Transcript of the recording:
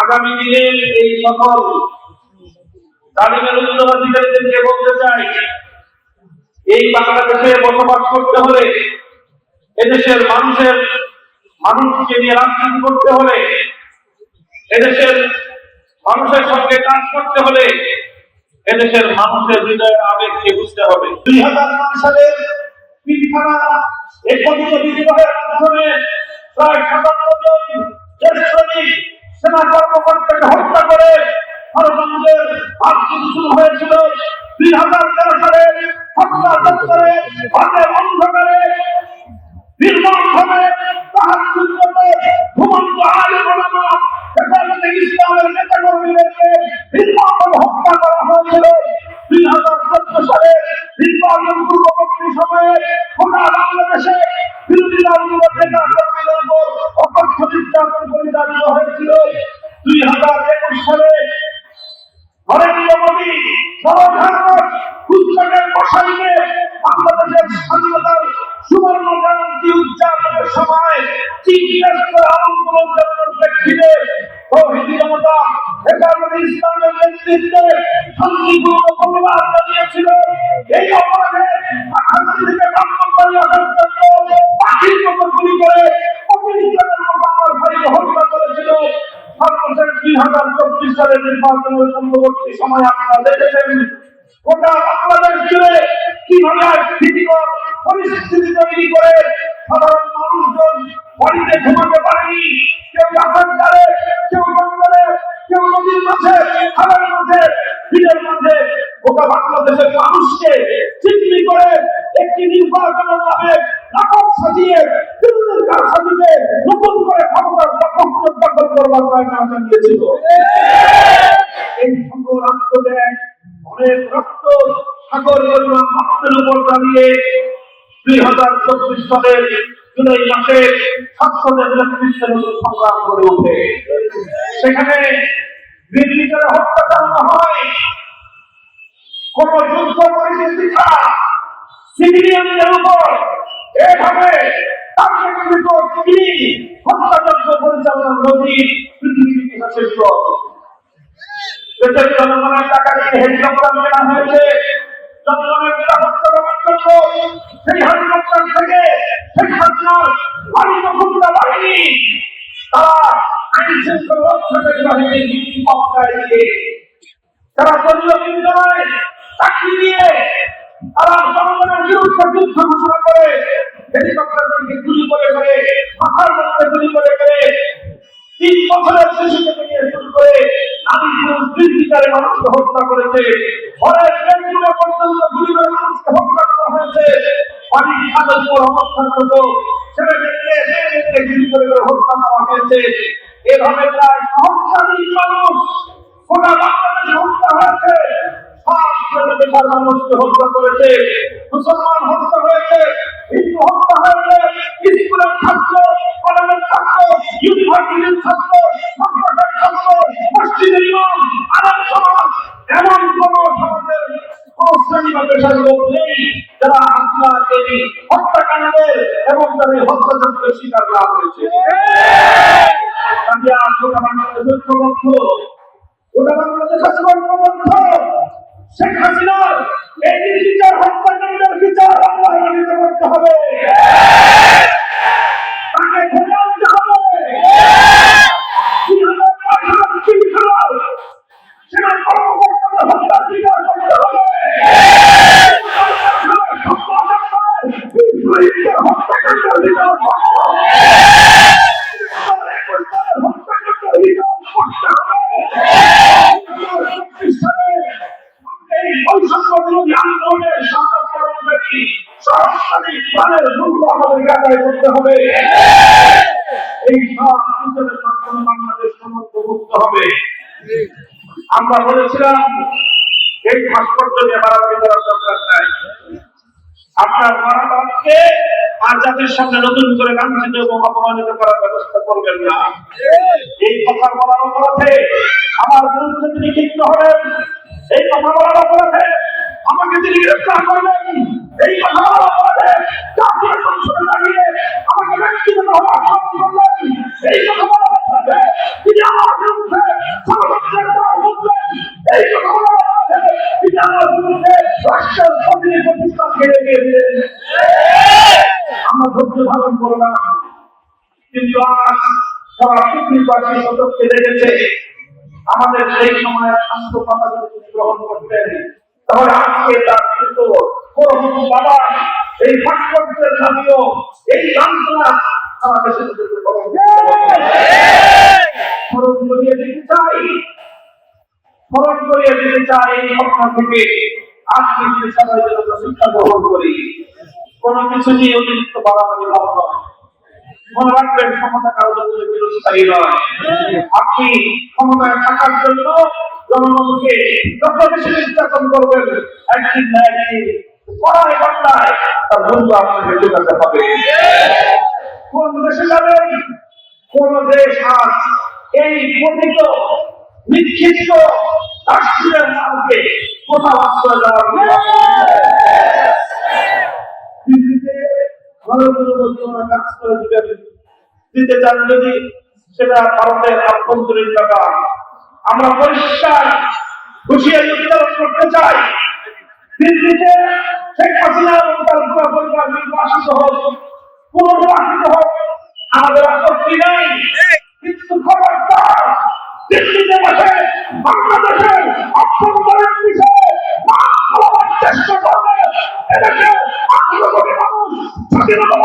আগামী দিনের এই সকল জালিমের উগ্রবাদীদেরকে বলতে চাই, এই বাংলাদেশে বসবাস করতে হলে, এদেশের মানুষকে নিয়ে রাজনীতি করতে হলে, এদেশের মানুষের সঙ্গে কাজ করতে হলে এদেশের মানুষের হৃদয়ের আবেগকে বুঝতে হবে। 2009 সালের পিলখানা একত্রিত বিদ্রোহের মাধ্যমে প্রায় 57 জন দেশপ্রেমিক সেনা কর্মকর্তাকে হত্যা করে ষড়যন্ত্রের রাজনীতি শুরু হয়েছিল। 2013 সালে হত্যাযন্ত্রে ভারতের অন্ধকারে নির্মমভাবে তাহাজ্জুদরত ঘুমন্ত আলেম ওলামা হেফাজতে ইসলামের নেতাকর্মীদেরকে নির্মমভাবে হত্যা করা হয়েছিল। 2014 সালে নির্বাচন পূর্ববর্তী সময়ে গোটা বাংলাদেশে বিরোধী দলগুলোর নেতাকর্মীদের উপর অকথ্য নির্যাতন পরিচালিত হয়েছিল। 2021 সালে নরেন্দ্র মোদী সর্বভারত পুস্তকের বসাইতে বাংলাদেশের স্বাধীনতার সুবর্ণ জয়ন্তী উদযাপনের সময় চিকিৎসা আন্দোলন চালানোর প্রেক্ষিতে তৌহিদি জনতা হেফাজতে ইসলামের নেতৃত্বে শান্তিপূর্ণ প্রতিবাদ জানিয়েছিল। এই অপরাধে শান্তি থেকে ব্রাহ্মণবাড়িয়া পর্যন্ত পাখির মতো গুলি করে অতিরিক্তের মতো আমার ভাইকে হত্যা করেছিল। সর্বশেষ 2024 সালের নির্বাচনের পূর্ববর্তী সময় আপনারা দেখেছেন গোটা বাংলাদেশ জুড়ে কিভাবে ভীতিকর পরিস্থিতি তৈরি করে সাধারণ মানুষজন বাড়িতে ঘুমাতে পারেনি। কেউ গাছের ডালে, কেউ জঙ্গলে, কেউ নদীর মাঝে, খালের মাঝে, বিলের মাঝে গোটা বাংলাদেশের মানুষকে চিহ্নি করে একটি নির্বাচনের নামে নাটক সাজিয়ে তৃণমূল সাজিয়ে নতুন করে ক্ষমতার দখল করবার প্রয়াস চালিয়েছিল। এই সকল আত্মত্যাগ অনেক রক্ত সাগর পরিমাণ রক্তের উপর দাঁড়িয়ে 2024 সালের জুলাই মাসে ছাত্রদের নেতৃত্বে নতুন সংগ্রাম গড়ে ওঠে। সেখানে নির্বিচারে হত্যা চালানো হয়। কোন যুদ্ধ পরিস্থিতি ছাড়া সিভিলিয়ানদের উপর এভাবে হত্যাযজ্ঞ পরিচালনার নজির পৃথিবীর ইতিহাসের দেশের জনগণের টাকা দিয়ে হেলিকপ্টার কেনা হয়েছে জনগণের নিরাপত্তা দেওয়ার জন্য। সেই হেলিকপ্টার থেকে শেখ হাসিনার ভারতীয় খুচরা বাহিনী তারা আইন শৃঙ্খলা রক্ষাকারী বাহিনীর নিরাপত্তায় দিয়ে তারা দলীয় বিদ্রোহে চাকরি দিয়ে তারা জনগণের বিরুদ্ধে যুদ্ধ ঘোষণা করে হেলিকপ্টার থেকে গুলি করে মাথার মধ্যে গুলি করে 3 বছরের শিশু থেকে নিয়ে শুরু করে নারী পুরুষ নির্বিচারে মানুষকে হত্যা করেছে। ঘরের বেডরুমে পর্যন্ত গুলি করে মানুষকে হত্যা করা হয়েছে। বাড়ির ছাদের উপর অবস্থানরত ছেলেদেরকে মেয়েদেরকে গুলি করে হত্যা করা হয়েছে। এভাবে প্রায় সহস্রাধিক মানুষ গোটা বাংলাদেশে হত্যা হয়েছে। দেশের মানুষকে হত্যা করেছে, মুসলমান হত্যা হয়েছে, হিন্দু হত্যা হয়েছে, স্কুলের ছাত্র, কলেজের ছাত্র, ইউনিভার্সিটির ছাত্র, মাদ্রাসার ছাত্র, মসজিদের ইমাম, আলেম সমাজ, এমন কোন সমাজের কোন শ্রেণী বা পেশার লোক নেই যারা এই হত্যাকাণ্ডের এবং তাদের হত্যাযজ্ঞের শিকার না হয়েছে। গোটা বাংলাদেশ ঐক্যবদ্ধ, গোটা বাংলাদেশ ঐক্যবদ্ধ। শেখ হাসিনার এই নির্বিচার হত্যাকাণ্ডের বিচার বাংলাদেশে করতে হবে, তাকে ধরে আনতে হবে। সেনা কর্মকর্তাদের হত্যার বিচার করতে হবে। হত্যাকাণ্ডের বিচার করতে হবে। আমরা বলেছিলাম এই ভাস্কর্য নিয়ে বাড়াবাড়ি করার দরকার নাই। আপনার মানবকে আর জাতির সামনে নতুন করে লাঞ্ছিত এবং অপমানিত করার ব্যবস্থা করবেন না। এই কথা বলার অপরাধে আমার বিরুদ্ধে তিনি ক্ষিপ্ত হলেন। এই কথা বলার অপরাধে আমাকে তিনি গ্রেফতার করলেন। এই কথা বলার অপরাধে জাতীয় সংসদে দাঁড়িয়ে আমাকে ব্যক্তিগতভাবে আক্রমণ করলেন। এই কথা বলার অপরাধে তিনি আমার বিরুদ্ধে কিন্তু আজ সারা পৃথিবীবাসী সতর্কে দেখেছে আমাদের সেই সময় শান্ত কথা যদি গ্রহণ করতেন তাহলে আজকে তার কিন্তু পরবর্তী বাবা এই ভাস্কর্যের দাবিও এই লাঞ্ছনা আমাদের সাথে স্মরণ করিয়ে দিতে চাই এই ঘটনা থেকে আজকে যে সবাই যেন শিক্ষা গ্রহণ করি কোন কিছু নিয়ে অতিরিক্ত বাড়াবাড়ি ভাব নয়। মনে রাখবেন ক্ষমতা কারোর জন্য চিরস্থায়ী নয়। আপনি ক্ষমতায় থাকার জন্য জনগণকে যত বেশি নির্যাতন করবেন একদিন না একদিন পড়ায় বাংলায় তার বন্ধু আপনাকে চোখাতে হবে। কোন দেশে যাবেন? কোন দেশ আজ এই পতিত নিক্ষিপ্ত রাষ্ট্রের মাঝে কোথাও আশ্রয় দেওয়ার দিল্লিতে ভালো কাজ করে দিবেন দিতে চান যদি সেটা ভারতের আভ্যন্তরীণ ব্যাপার। আমরা পরিষ্কার হুঁশিয়ারি উচ্চারণ করতে চাই দিল্লিতে শেখ হাসিনা এবং তার পুরো পরিবার নির্বাসিত হোক পুনর্বাসিত হোক আমাদের আপত্তি নাই, কিন্তু খবরদার দিল্লিতে বসে বাংলাদেশের অভ্যন্তরীণ বিষয়ে চেষ্টা করবে এদেশে 18 কোটি মানুষ স্বাধীনতা